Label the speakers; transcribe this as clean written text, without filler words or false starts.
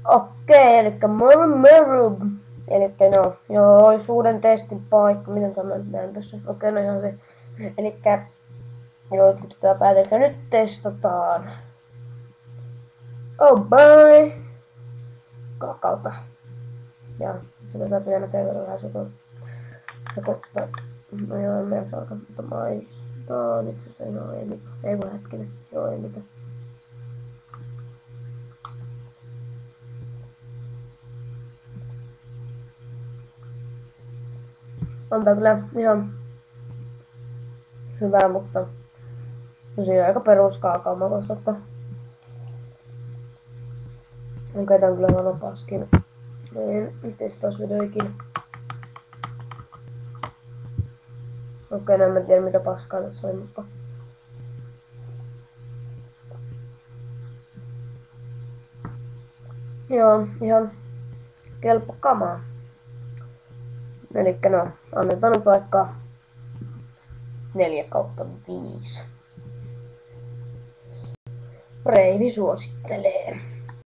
Speaker 1: Okei, elikkä Murmurub. Elikkä no, joo, olisi uuden testin paikka. Miten mä näen tässä? Okei, no ihan hyvin. Elikkä, joo, nyt tätä päätetään. Nyt testataan. Oh bye! Kakaota. Ja se tätä pienä käydä vähän sekoittaa. No joo, meidän saa alkaa maistaa. Nyt se joo, ei mitään. Ei voi hetkinen. Joo, ei mitään. On tää kyllä ihan hyvää, mutta tosiaan aika peruskaakao makuista, että okei, tää on kyllä huono paskin. Niin, testausvideo ikinä. Okei, no en mä tiedä mitä paskaa tässä oli, mutta joo, ihan kelpo kamaa. Elikkä no, annetaan nyt vaikka 4/5. Reivi suosittelee.